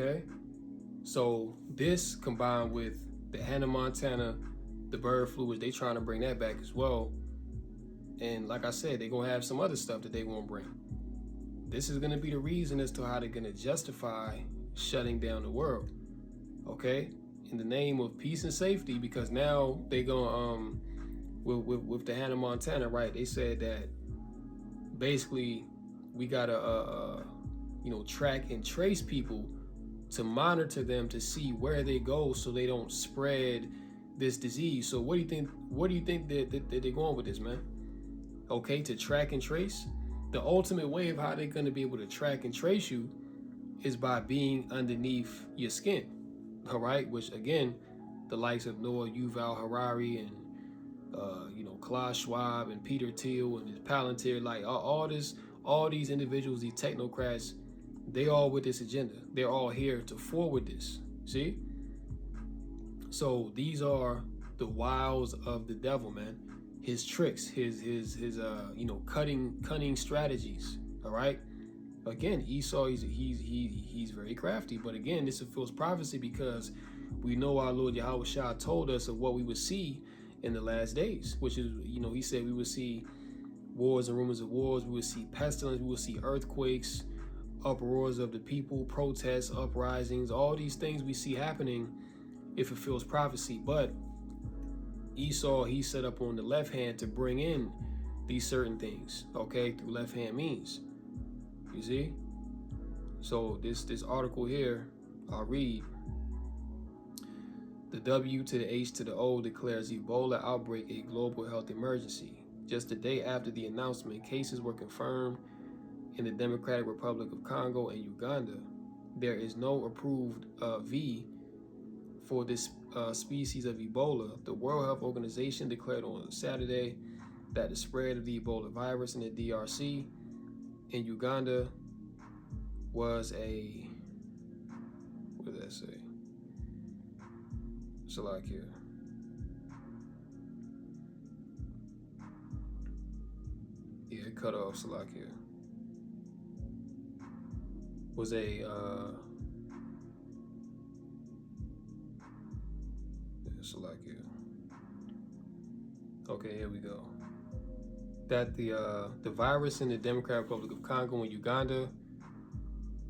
Okay? So this combined with the Hannah Montana, the bird flu, which they trying to bring that back as well. And like I said, they're going to have some other stuff that they won't bring. This is going to be the reason as to how they're going to justify shutting down the world. Okay? In the name of peace and safety, because now they going with the Hannah Montana, right? They said that basically we gotta track and trace people to monitor them to see where they go so they don't spread this disease. So what do you think that they're going with this, man? Okay, to track and trace. The ultimate way of how they're going to be able to track and trace you is by being underneath your skin. All right, which again, the likes of Noah Yuval Harari and Klaus Schwab and Peter Thiel and Palantir, like all these individuals, these technocrats, they all with this agenda. They're all here to forward this. See? So these are the wiles of the devil, man. His tricks, his cunning strategies. All right. Again, Esau, he's very crafty. But again, this fulfills prophecy because we know our Lord Yahawashi told us of what we would see in the last days, which is, he said we would see wars and rumors of wars. We would see pestilence. We would see earthquakes, uproars of the people, protests, uprisings, all these things we see happening. It fulfills prophecy. But Esau, he set up on the left hand to bring in these certain things, okay, through left hand means. You see? So this article here, I'll read. The W to the H to the O declares Ebola outbreak a global health emergency. Just a day after the announcement, cases were confirmed in the Democratic Republic of Congo and Uganda. There is no approved V for this species of Ebola. The World Health Organization declared on Saturday that the spread of the Ebola virus in the DRC in Uganda was a, what did that say? Salakia. Yeah, it cut off Salakia. Was a Salakia. Okay, here we go. That the virus in the Democratic Republic of Congo and Uganda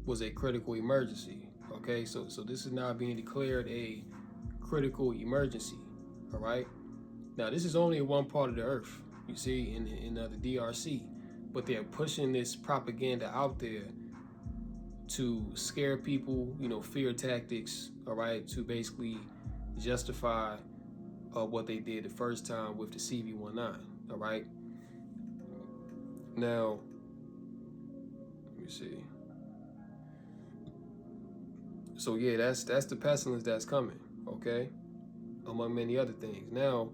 was a critical emergency. Okay, so this is now being declared a critical emergency. All right. Now this is only in one part of the earth. You see, in the DRC, but they're pushing this propaganda out there to scare people. Fear tactics. All right, to basically justify what they did the first time with the CV-19. All right. Now, let me see. So yeah, that's the pestilence that's coming, okay? Among many other things. Now,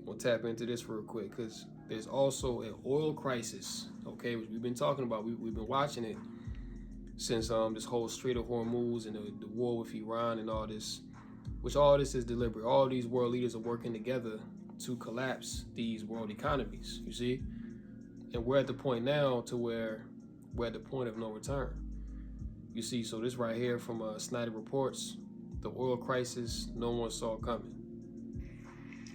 we'll tap into this real quick because there's also an oil crisis, okay, which we've been talking about. We've been watching it since this whole Strait of Hormuz and the war with Iran and all this, which all this is deliberate. All these world leaders are working together to collapse these world economies, you see? And we're at the point now to where we're at the point of no return. You see, so this right here from Snyder Reports, the oil crisis no one saw coming.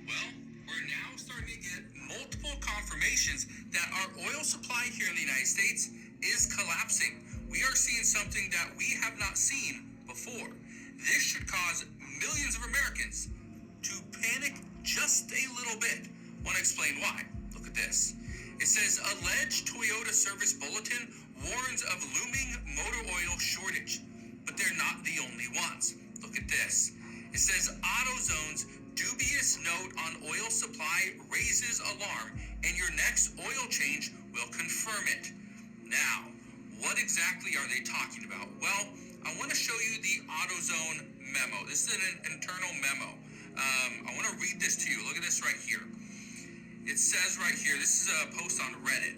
Well, we're now starting to get multiple confirmations that our oil supply here in the United States is collapsing. We are seeing something that we have not seen before. This should cause millions of Americans to panic just a little bit. Want to explain why? Look at this. It says alleged Toyota service bulletin warns of looming motor oil shortage, but they're not the only ones. Look at this. It says AutoZone's dubious note on oil supply raises alarm, and your next oil change will confirm it. Now, what exactly are they talking about? Well, I want to show you the AutoZone memo. This is an internal memo. I want to read this to you. Look at this right here. It says right here, this is a post on Reddit.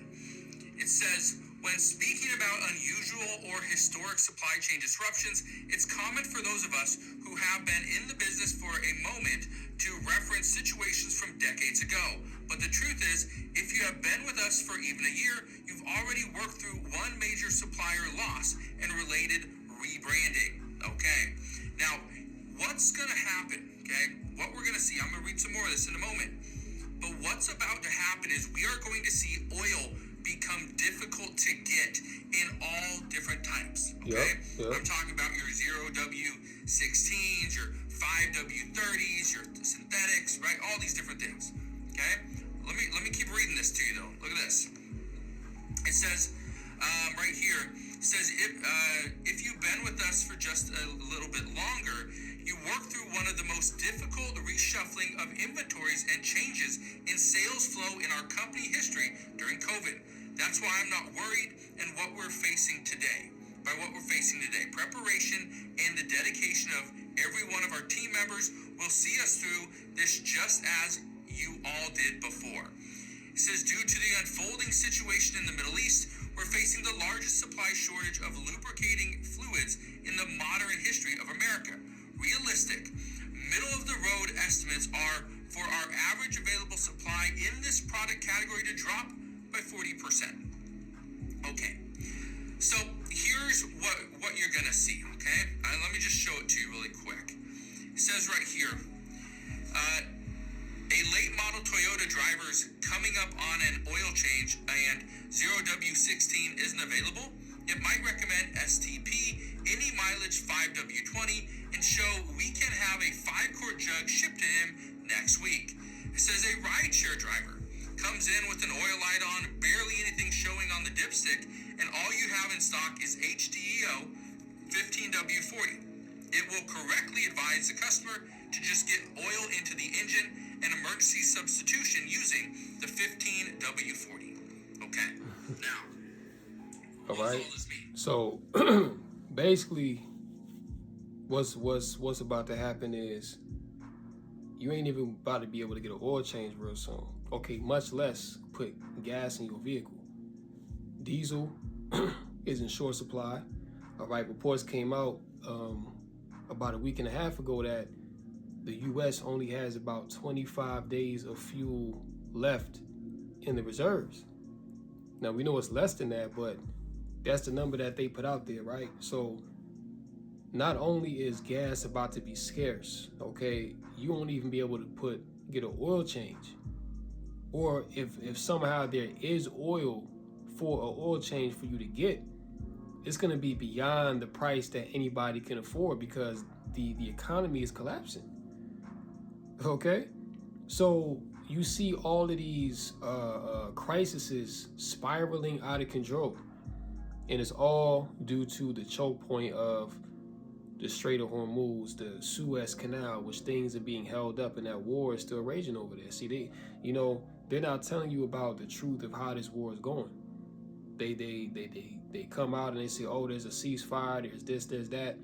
It says, when speaking about unusual or historic supply chain disruptions, it's common for those of us who have been in the business for a moment to reference situations from decades ago. But the truth is, if you have been with us for even a year, you've already worked through one major supplier loss and related rebranding. what's going to happen, okay? What we're going to see, I'm going to read some more of this in a moment. But what's about to happen is we are going to see oil become difficult to get in all different types, okay? Yep. I'm talking about your 0W16s, your 5W30s, your synthetics, right? All these different things, okay? Let me keep reading this to you, though. Look at this. It says right here, it says, if you've been with us for just a little bit longer, you worked through one of the most difficult reshuffling of inventories and changes in sales flow in our company history during COVID. That's why I'm not worried and what we're facing today. By what we're facing today, preparation and the dedication of every one of our team members will see us through this just as you all did before. It says, due to the unfolding situation in the Middle East, we're facing the largest supply shortage of lubricating fluids in the modern history of America. Realistic, middle-of-the-road estimates are for our average available supply in this product category to drop by 40%. Okay, so here's what you're going to see, okay? Let me just show it to you really quick. It says right here, a late model Toyota driver's coming up on an oil change and 0W16 isn't available. It might recommend STP, any mileage 5W20, and show we can have a 5-quart jug shipped to him next week. It says a rideshare driver comes in with an oil light on, barely anything showing on the dipstick, and all you have in stock is HDEO 15W40. It will correctly advise the customer to just get oil into the engine and emergency substitution using the 15W40. Okay, now, All what right. does all this mean? So basically, what's about to happen is you ain't even about to be able to get an oil change real soon. Okay, much less put gas in your vehicle. Diesel is in short supply. All right, reports came out about a week and a half ago that the U.S. only has about 25 days of fuel left in the reserves. Now, we know it's less than that, but that's the number that they put out there, right? So not only is gas about to be scarce, okay, you won't even be able to get an oil change. Or if somehow there is oil for an oil change for you to get, it's going to be beyond the price that anybody can afford because the economy is collapsing. Okay? So you see all of these crises spiraling out of control. And it's all due to the choke point of the Strait of Hormuz, the Suez Canal, which things are being held up and that war is still raging over there. See, they're not telling you about the truth of how this war is going. They come out and they say, oh, there's a ceasefire, there's this, there's that.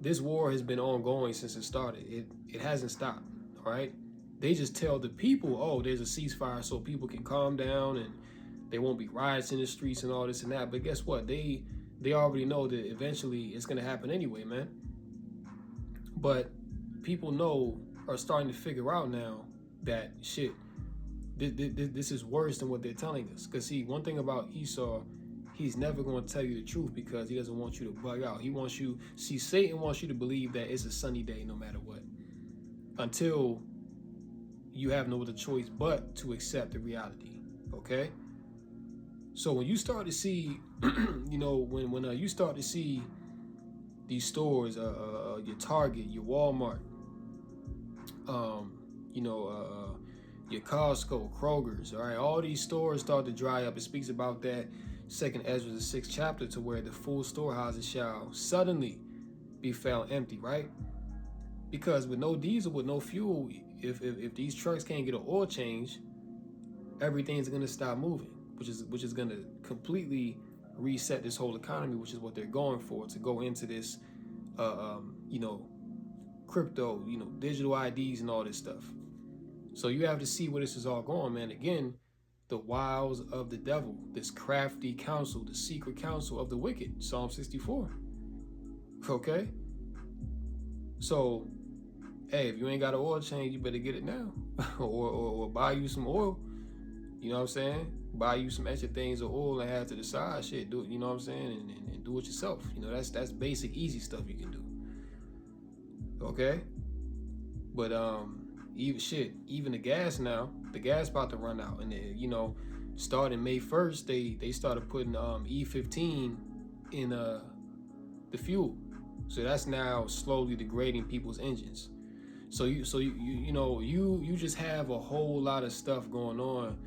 This war has been ongoing since it started. It hasn't stopped, all right? They just tell the people, oh, there's a ceasefire so people can calm down and there won't be riots in the streets and all this and that. But guess what? They already know that eventually it's going to happen anyway, man. But people are starting to figure out now that shit, this is worse than what they're telling us. Because see, one thing about Esau, he's never going to tell you the truth because he doesn't want you to bug out. Satan wants you to believe that it's a sunny day no matter what. Until you have no other choice but to accept the reality, okay? So when you start to see, when you start to see these stores, your Target, your Walmart, your Costco, Kroger's, all right, all these stores start to dry up. It speaks about that 2nd Ezra, the 6th chapter, to where the full storehouses shall suddenly be found empty, right? Because with no diesel, with no fuel, if these trucks can't get an oil change, everything's gonna stop moving, which is gonna completely reset this whole economy, which is what they're going for, to go into this, crypto, digital IDs and all this stuff. So you have to see where this is all going, man. Again, the wiles of the devil, this crafty counsel, the secret counsel of the wicked, Psalm 64. Okay? So, hey, if you ain't got an oil change, you better get it now. or buy you some oil. You know what I'm saying? Buy you some extra things of oil and have to the side. Shit, do it, you know what I'm saying? And do it yourself. That's basic, easy stuff you can do. Okay? But even the gas now, the gas about to run out, and starting May 1st, they started putting E15 in the fuel, so that's now slowly degrading people's engines. So you just have a whole lot of stuff going on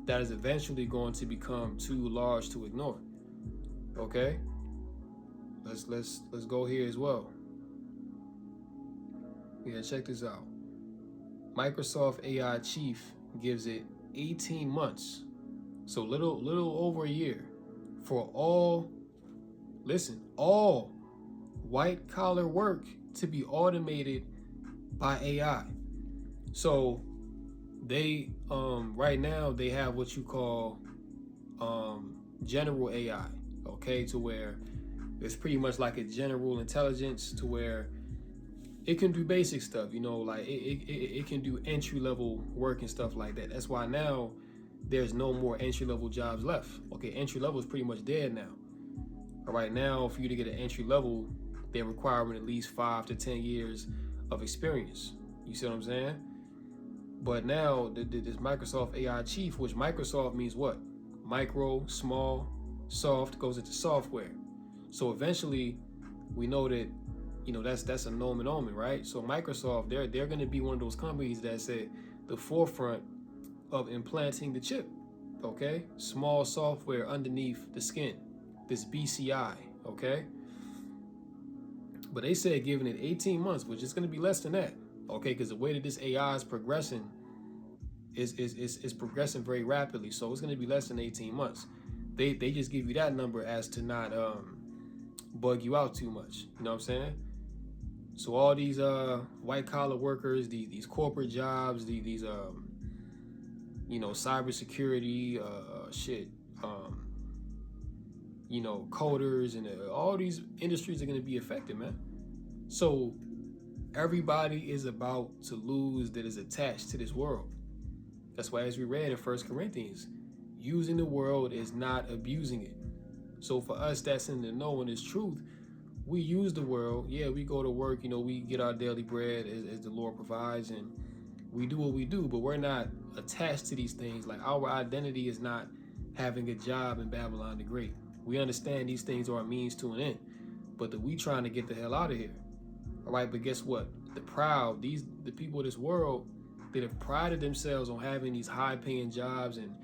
that is eventually going to become too large to ignore. Okay, let's go here as well. Yeah, check this out. Microsoft AI chief gives it 18 months, so little over a year, for all white collar work to be automated by AI. So they right now they have what you call general AI, okay, to where it's pretty much like a general intelligence, to where it can do basic stuff, like it can do entry level work and stuff like that. That's why now there's no more entry level jobs left. Okay, entry level is pretty much dead now. All right, now for you to get an entry level, they're requiring at least 5 to 10 years of experience. You see what I'm saying? But now this Microsoft AI chief, which Microsoft means what? Micro, small, soft goes into software. So eventually, we know that that's a nomen omen, right? So Microsoft, they're going to be one of those companies that's at the forefront of implanting the chip. Okay, small software underneath the skin, this BCI. Okay, but they said giving it 18 months, which is going to be less than that. Okay, because the way that this AI is progressing is progressing very rapidly, so it's going to be less than 18 months. They just give you that number as to not bug you out too much. You know what I'm saying? So all these white collar workers, these corporate jobs, these cybersecurity coders, and all these industries are going to be affected, man. So everybody is about to lose that is attached to this world. That's why, as we read in 1 Corinthians, using the world is not abusing it. So for us that's in the know and it's truth, we use the world. Yeah, we go to work, we get our daily bread as the Lord provides, and we do what we do, but we're not attached to these things. Like, our identity is not having a job in Babylon the Great. We understand these things are a means to an end, but we trying to get the hell out of here. All right, but guess what? The proud, the people of this world that have prided themselves on having these high-paying jobs and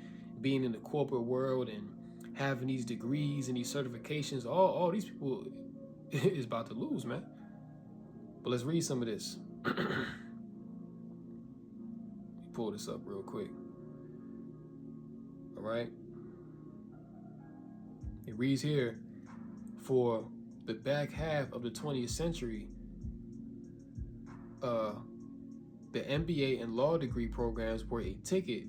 being in the corporate world and having these degrees and these certifications, all these people is about to lose, man. But let's read some of this. Let me pull this up real quick. All right. It reads here, for the back half of the 20th century, the MBA and law degree programs were a ticket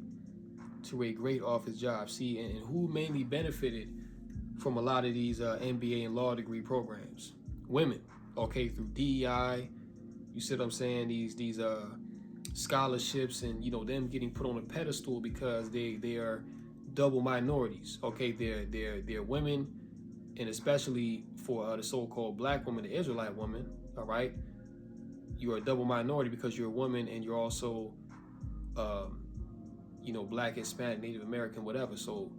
to a great office job. See, and who mainly benefited from a lot of these MBA and law degree programs? Women, okay, through DEI. You see what I'm saying? These scholarships, and them getting put on a pedestal because they are double minorities. Okay, they're women, and especially for the so-called black woman, the Israelite woman. All right, you're a double minority because you're a woman and you're also black, Hispanic, Native American, whatever. So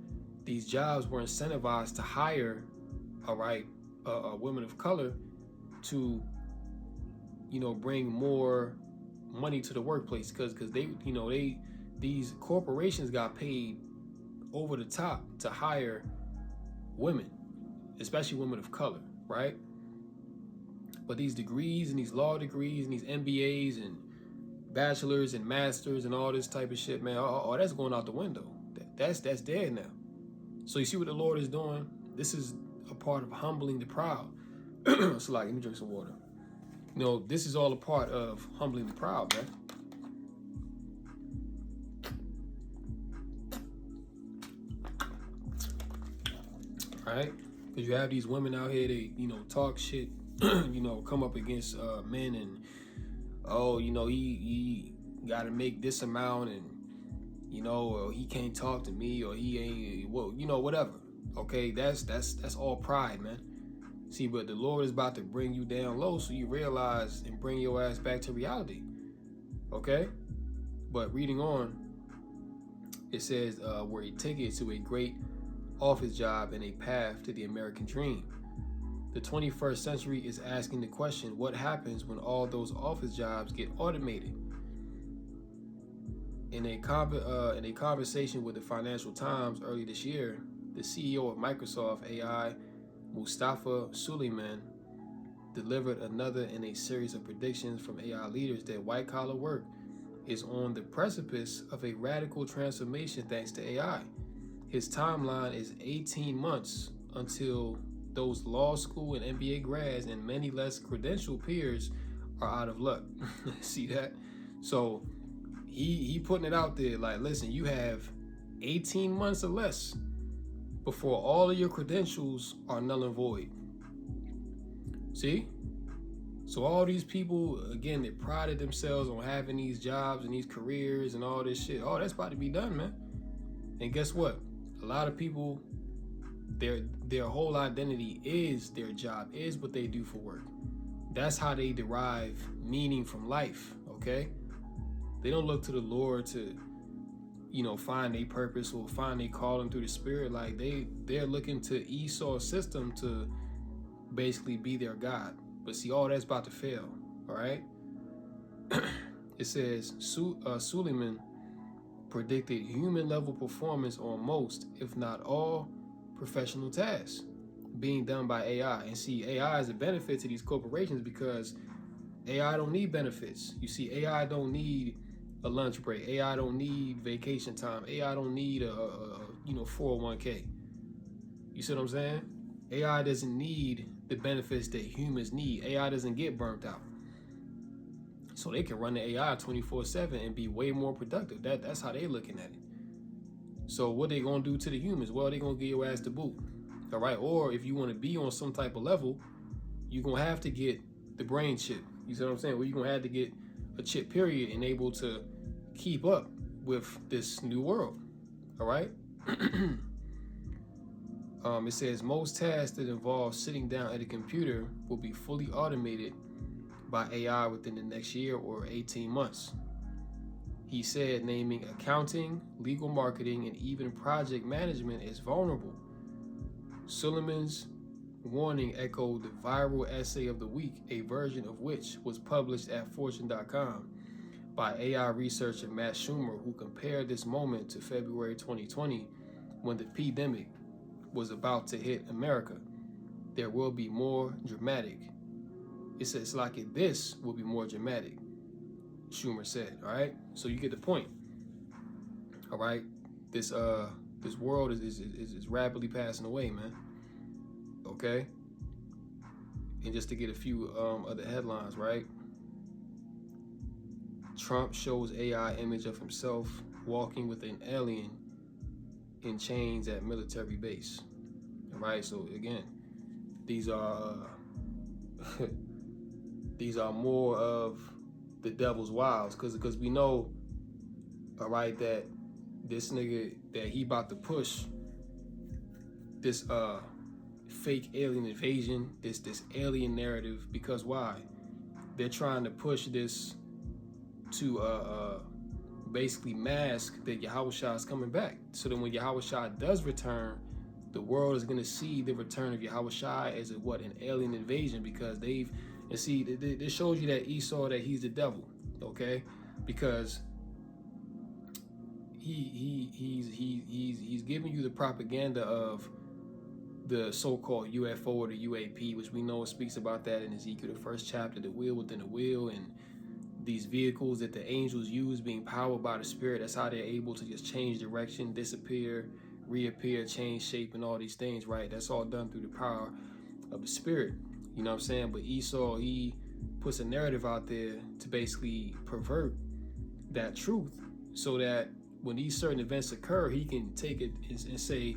these jobs were incentivized to hire, all right, women of color to, bring more money to the workplace, because these corporations got paid over the top to hire women, especially women of color, right? But these degrees and these law degrees and these MBAs and bachelors and masters and all this type of shit, man, all that's going out the window. That's dead now. So you see what the Lord is doing? This is a part of humbling the proud. So let me drink some water. This is all a part of humbling the proud, man. All right? Because you have these women out here, they, talk shit, come up against men, and he got to make this amount, and or he can't talk to me, or he ain't, whatever. Okay, that's all pride, man. See, but the Lord is about to bring you down low, so you realize and bring your ass back to reality. Okay? But reading on, it says were a ticket to a great office job and a path to the American dream. The 21st century is asking the question, what happens when all those office jobs get automated? In a conversation with the Financial Times early this year, the CEO of Microsoft AI, Mustafa Suleyman, delivered another in a series of predictions from AI leaders that white-collar work is on the precipice of a radical transformation thanks to AI. His timeline is 18 months until those law school and MBA grads and many less credentialed peers are out of luck. See that? So he putting it out there like, listen, you have 18 months or less before all of your credentials are null and void. See? So all these people, again, that prided themselves on having these jobs and these careers and all this shit, oh, that's about to be done, man. And guess what? A lot of people, their whole identity is their job, is what they do for work. That's how they derive meaning from life, okay? They don't look to the Lord to, find a purpose or find a calling through the Spirit. Like they're looking to Esau's system to basically be their God. But see, all that's about to fail, all right? It says Suleiman predicted human-level performance on most, if not all, professional tasks being done by AI. And see, AI is a benefit to these corporations because AI don't need benefits. You see, AI don't need a lunch break. AI don't need vacation time. AI don't need a 401k. You see what I'm saying? AI doesn't need the benefits that humans need. AI doesn't get burnt out. So they can run the AI 24/7 and be way more productive. That's how they looking at it. So what they gonna do to the humans? Well, they gonna give your ass the boot. All right. Or if you want to be on some type of level, you're gonna have to get the brain chip. You see what I'm saying? Well, you're gonna have to get a chip period and able to keep up with this new world. All right. It says most tasks that involve sitting down at a computer will be fully automated by AI within the next year or 18 months. He said, naming accounting, legal marketing, and even project management as vulnerable. Suleiman's warning echoed the viral essay of the week, a version of which was published at Fortune.com by AI researcher Matt Schumer, who compared this moment to February 2020 when the pandemic was about to hit America. There will be more dramatic. It says like this will be more dramatic, Schumer said. All right, so you get the point. All right, this world is rapidly passing away, man. Okay, and just to get a few other headlines, right? Trump shows AI image of himself walking with an alien in chains at military base. All right, so again, these are these are more of the devil's wiles, because we know, all right, that this nigga that he about to push this fake alien invasion, this alien narrative, because why? They're trying to push this to basically mask that Yahawashi is coming back, so that when Yahawashi does return, the world is going to see the return of Yahawashi as an alien invasion, because this shows you that Esau, that he's the devil, okay? Because he's giving you the propaganda of the so-called UFO or the UAP, which we know speaks about that in Ezekiel, the first chapter, the wheel within the wheel, and these vehicles that the angels use being powered by the Spirit. That's how they're able to just change direction, disappear, reappear, change shape, and all these things, right? That's all done through the power of the Spirit. You know what I'm saying? But Esau, he puts a narrative out there to basically pervert that truth, so that when these certain events occur, he can take it and say,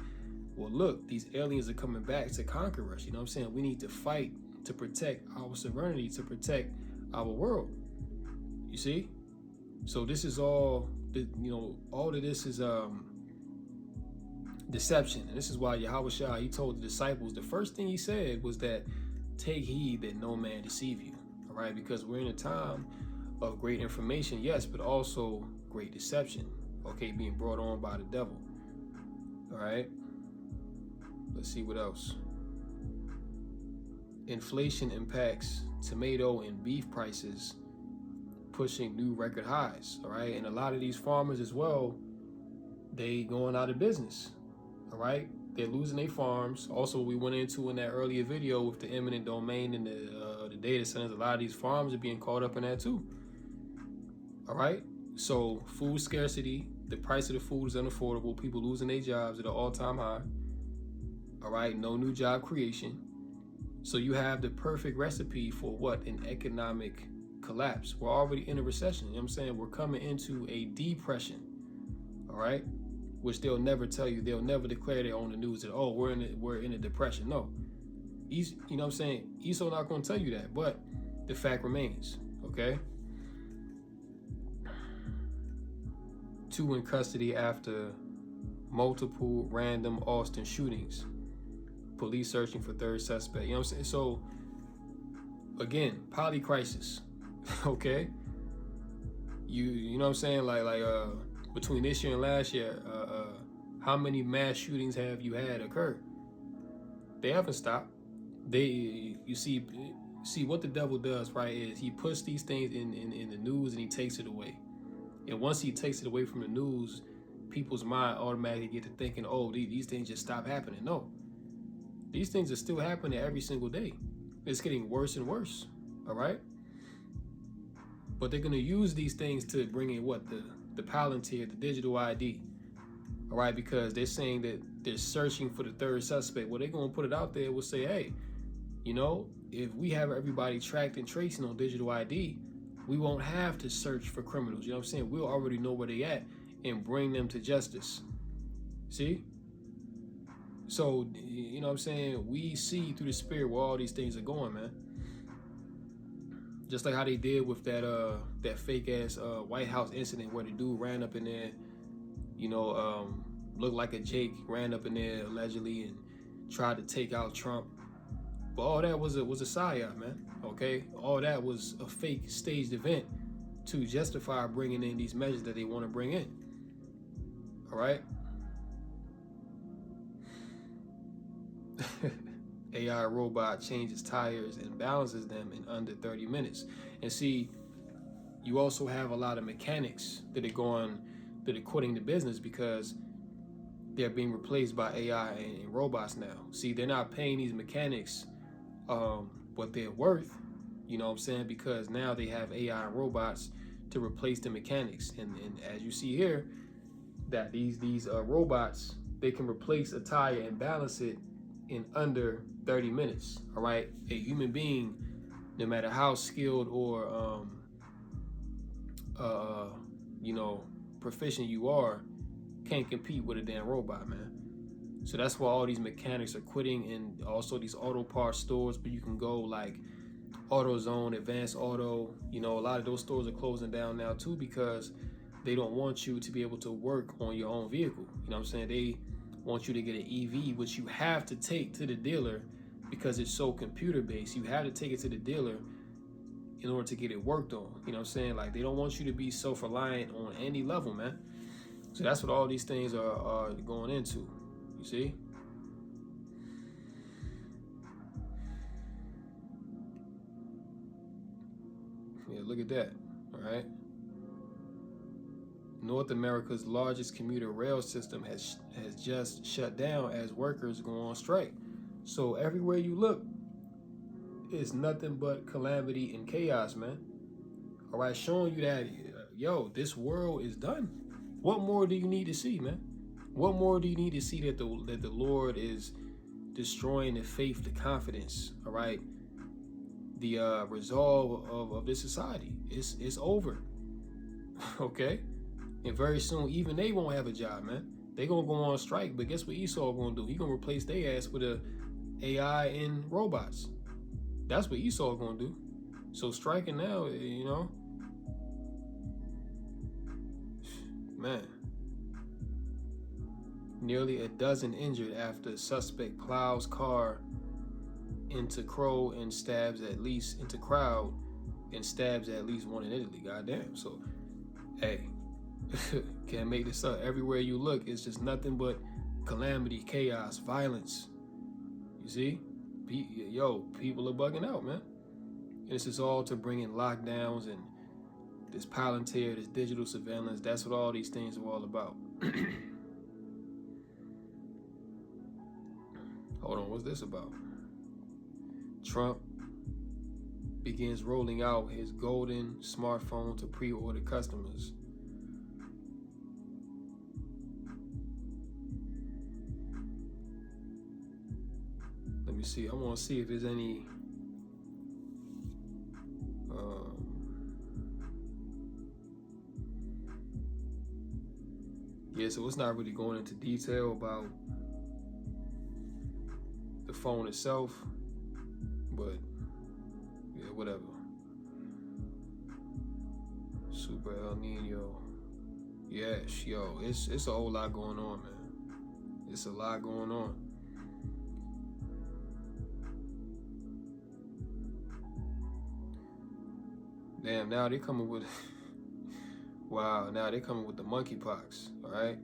well, look, these aliens are coming back to conquer us. You know what I'm saying? We need to fight to protect our sovereignty, to protect our world. You see? So this is all, all of this is deception. And this is why Yahawashi, he told the disciples, the first thing he said was that take heed that no man deceive you. All right? Because we're in a time of great information, yes, but also great deception. Okay, being brought on by the devil. All right. Let's see what else. Inflation impacts tomato and beef prices, pushing new record highs. All right, and a lot of these farmers as well, they going out of business. All right, they're losing their farms. Also, we went into in that earlier video with the eminent domain and the data centers. A lot of these farms are being caught up in that too. All right, so food scarcity, the price of the food is unaffordable. People losing their jobs at an all-time high. All right, no new job creation. So you have the perfect recipe for what? An economic collapse. We're already in a recession. You know what I'm saying? We're coming into a depression. All right, which they'll never tell you. They'll never declare that on the news that, oh, we're in a depression. No, you know what I'm saying? Esau not going to tell you that, but the fact remains. Okay. 2 in custody after multiple random Austin shootings. Police searching for third suspect. You know what I'm saying? So again, poly crisis. Okay. You know what I'm saying? Like between this year and last year, how many mass shootings have you had occur? They haven't stopped. You see what the devil does, right? Is he puts these things in the news and he takes it away. And once he takes it away from the news, people's mind automatically get to thinking, oh, these things just stop happening. No, these things are still happening every single day. It's getting worse and worse. All right. But they're going to use these things to bring in what? The Palantir, the digital ID. All right. Because they're saying that they're searching for the third suspect. Well, they're going to put it out there. We'll say, hey, you know, if we have everybody tracked and tracing on digital ID, we won't have to search for criminals. You know what I'm saying? We'll already know where they at and bring them to justice. See? So, you know what I'm saying? We see through the spirit where all these things are going, man. Just like how they did with that fake ass White House incident where the dude ran up in there, you know, looked like a Jake, ran up in there allegedly and tried to take out Trump. But all that was a psyop, man. Okay, all that was a fake staged event to justify bringing in these measures that they want to bring in. All right. AI robot changes tires and balances them in under 30 minutes. And see, you also have a lot of mechanics that are quitting the business because they're being replaced by AI and robots now. See, they're not paying these mechanics what they're worth, you know what I'm saying? Because now they have AI and robots to replace the mechanics. And as you see here, that these robots, they can replace a tire and balance it in under 30 minutes. All right. A human being, no matter how skilled or you know, proficient you are, can't compete with a damn robot, man. So that's why all these mechanics are quitting, and also these auto parts stores, but you can go like AutoZone, Advanced Auto, you know, a lot of those stores are closing down now too because they don't want you to be able to work on your own vehicle. You know what I'm saying? They want you to get an EV, which you have to take to the dealer because it's so computer based. You have to take it to the dealer in order to get it worked on. You know what I'm saying? Like, they don't want you to be self-reliant on any level, man. So that's what all these things are going into. You see? Yeah, look at that. All right. North America's largest commuter rail system has just shut down as workers go on strike. So everywhere you look, it's nothing but calamity and chaos, man. All right, showing you that, yo, this world is done. What more do you need to see, man? What more do you need to see that the Lord is destroying the faith, the confidence, all right? The resolve of this society. It's over, okay? And very soon, even they won't have a job, man. They gonna go on strike, but guess what Esau gonna do? He gonna replace their ass with a AI and robots. That's what Esau gonna do. So striking now, you know, man. Nearly a dozen injured after suspect plows car into crow and stabs at least into crowd and stabs at least one in Italy. Goddamn. So, hey, can't make this up. Everywhere you look, it's just nothing but calamity, chaos, violence. You see? Yo, people are bugging out, man. And this is all to bring in lockdowns and this Palantir, this digital surveillance. That's what all these things are all about. Hold on, what's this about? Trump begins rolling out his golden smartphone to pre-order customers. Let me see. I want to see if there's any so it's not really going into detail about the phone itself, but yeah, whatever. Super El Nino. Yes, yo, it's a whole lot going on, man. It's a lot going on. Damn, now they're coming with wow, now they're coming with the monkeypox, all right?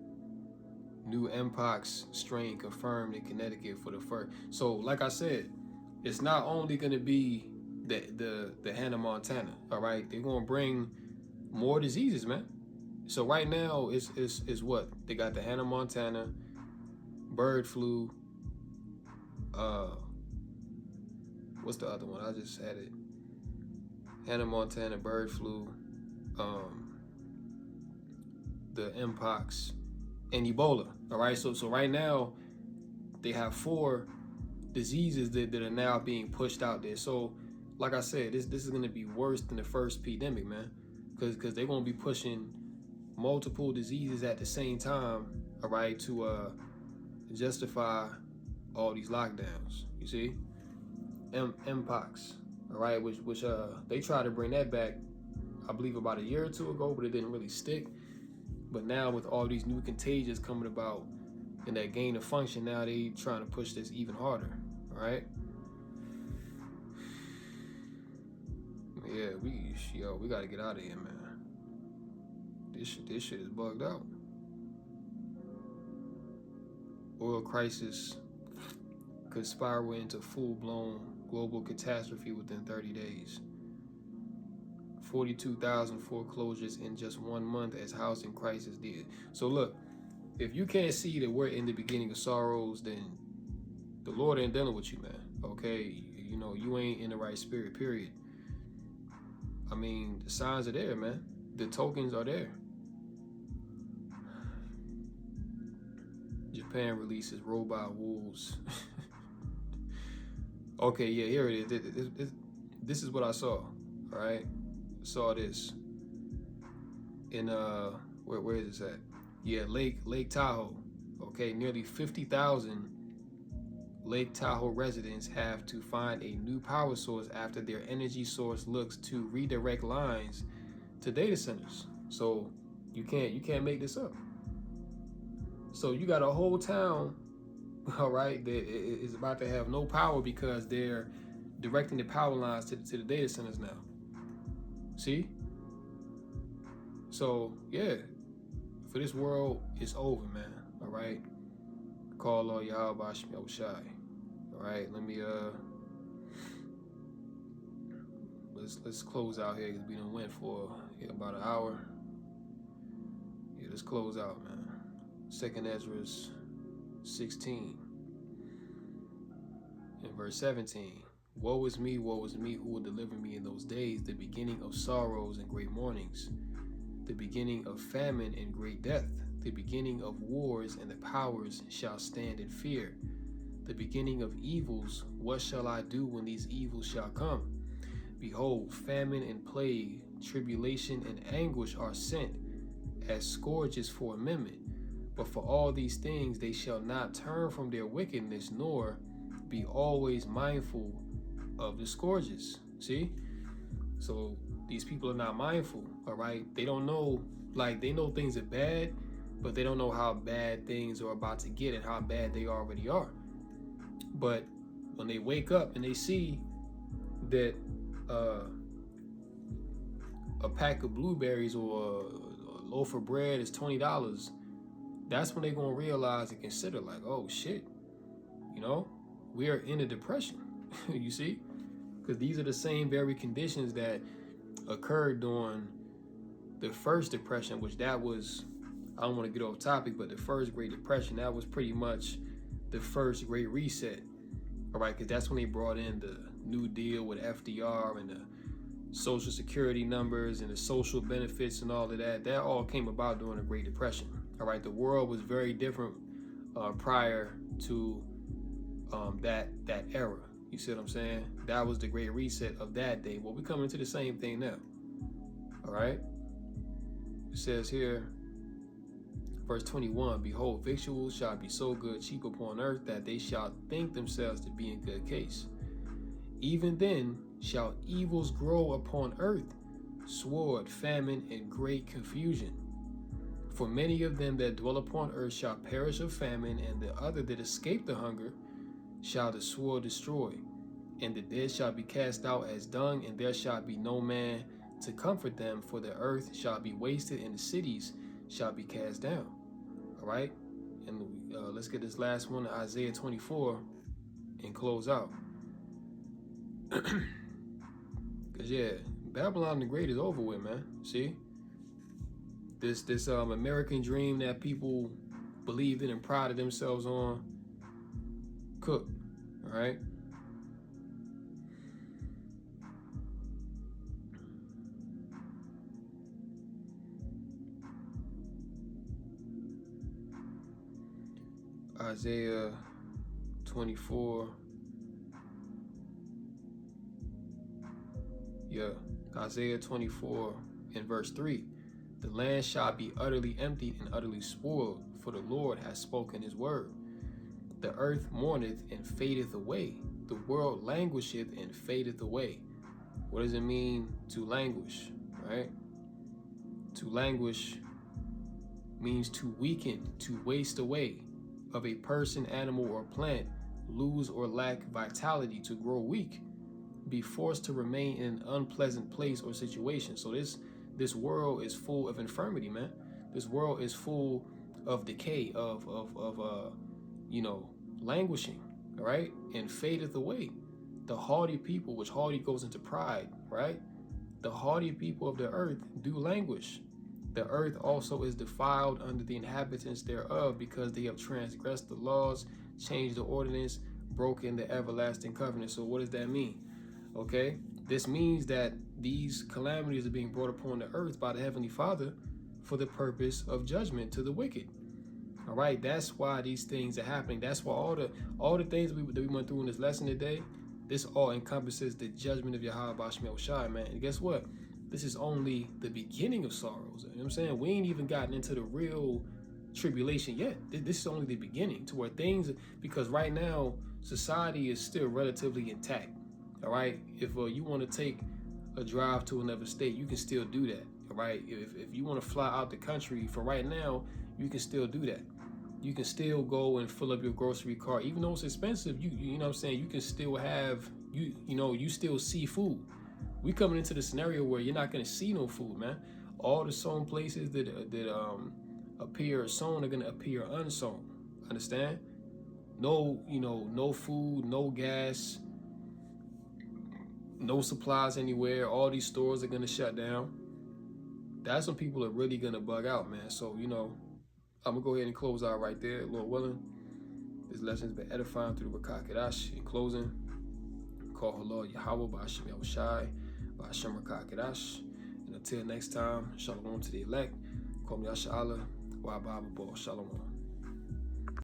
New Mpox strain confirmed in Connecticut for the first. So, like I said, it's not only going to be the Hannah Montana, all right? They're going to bring more diseases, man. So right now, it's what? They got the Hannah Montana, bird flu, what's the other one? I just had it. Hannah Montana, bird flu, the Mpox, and Ebola. All right, so right now they have 4 diseases that are now being pushed out there. So, like I said, this is gonna be worse than the first pandemic, man, because they're gonna be pushing multiple diseases at the same time. All right, to justify all these lockdowns. You see, Mpox. All right, which they tried to bring that back, I believe about a year or 2 ago, but it didn't really stick. But now with all these new contagions coming about and that gain of function, now they trying to push this even harder. All right. Yeah, we gotta get out of here, man. This shit is bugged out. Oil crisis could spiral into full-blown global catastrophe within 30 days. 42,000 foreclosures in just 1 month as housing crisis did. So look, if you can't see that we're in the beginning of sorrows, then the Lord ain't dealing with you, man. Okay, you know, you ain't in the right spirit, period. I mean, the signs are there, man. The tokens are there. Japan releases robot wolves. Okay, yeah, here it is. This is what I saw. All right, saw this in where is this at? Yeah, Lake Tahoe. Okay, nearly 50,000 Lake Tahoe residents have to find a new power source after their energy source looks to redirect lines to data centers. So you can't make this up. So you got a whole town, all right, that is about to have no power because they're directing the power lines to the data centers now. See? So yeah, for this world, it's over, man. All right. Call on Yahawashi. All right. Let me let's close out here because we done went for about an hour. Yeah, let's close out, man. 2nd Ezra 16 and verse 17. Woe is me, who will deliver me in those days, the beginning of sorrows and great mournings, the beginning of famine and great death, the beginning of wars, and the powers shall stand in fear. The beginning of evils, what shall I do when these evils shall come? Behold, famine and plague, tribulation and anguish are sent as scourges for a moment. But for all these things they shall not turn from their wickedness, nor be always mindful of the scourges. See? So these people are not mindful, all right? They don't know, like, they know things are bad, but they don't know how bad things are about to get and how bad they already are. But when they wake up and they see that a pack of blueberries or a loaf of bread is $20, that's when they're gonna realize and consider like, oh shit, you know, we are in a depression. You see, because these are the same very conditions that occurred during the first depression, which that was, I don't want to get off topic, but the first Great Depression, that was pretty much the first Great Reset. All right, because that's when they brought in the New Deal with FDR and the Social Security numbers and the social benefits and all of that. That all came about during the Great Depression. All right, the world was very different prior to that era. You see what I'm saying? That was the Great Reset of that day. Well, we're coming to the same thing now. All right. It says here, verse 21, behold, victuals shall be so good cheap upon earth that they shall think themselves to be in good case. Even then shall evils grow upon earth, sword, famine, and great confusion. For many of them that dwell upon earth shall perish of famine, and the other that escape the hunger shall the sword destroy. And the dead shall be cast out as dung, and there shall be no man to comfort them, for the earth shall be wasted, and the cities shall be cast down. All right? And let's get this last one, Isaiah 24, and close out. Because, yeah, Babylon the Great is over with, man. See? This American dream that people believed in and prided themselves on, cooked. All right? Isaiah 24. Yeah, Isaiah 24 and verse 3. The land shall be utterly emptied and utterly spoiled, for the Lord has spoken his word. The earth mourneth and fadeth away. The world languisheth and fadeth away. What does it mean to languish, right? To languish means to weaken, to waste away, of a person, animal, or plant, lose or lack vitality, to grow weak, be forced to remain in an unpleasant place or situation. So this world is full of infirmity, man. This world is full of decay, of languishing, right? And fadeth away. The haughty people, which haughty goes into pride, right? The haughty people of the earth do languish. The earth also is defiled under the inhabitants thereof, because they have transgressed the laws, changed the ordinance, broken the everlasting covenant. So what does that mean? Okay, this means that these calamities are being brought upon the earth by the Heavenly Father for the purpose of judgment to the wicked. All right, that's why these things are happening. That's why all the things that we went through in this lesson today, this all encompasses the judgment of Yahawashi, man. And guess what? This is only the beginning of sorrows. You know what I'm saying? We ain't even gotten into the real tribulation yet. This is only the beginning to where things, because right now society is still relatively intact. All right, if you want to take a drive to another state, you can still do that. All right, if you want to fly out the country for right now, you can still do that. You can still go and fill up your grocery cart, even though it's expensive. You know what I'm saying? You can still have you still see food. We coming into the scenario where you're not gonna see no food, man. All the sown places that appear sown are gonna appear unsown. Understand? No, no food, no gas, no supplies anywhere. All these stores are gonna shut down. That's when people are really gonna bug out, man. So I'm gonna go ahead and close out right there, Lord willing. This lesson has been edifying through the Rakakadash. In closing, call her Lord Yahweh by Hashem Yahawashi, by Hashem Rakakadash. And until next time, shalom to the elect. Call me Asha Allah, wa Baba Bo. Shalom.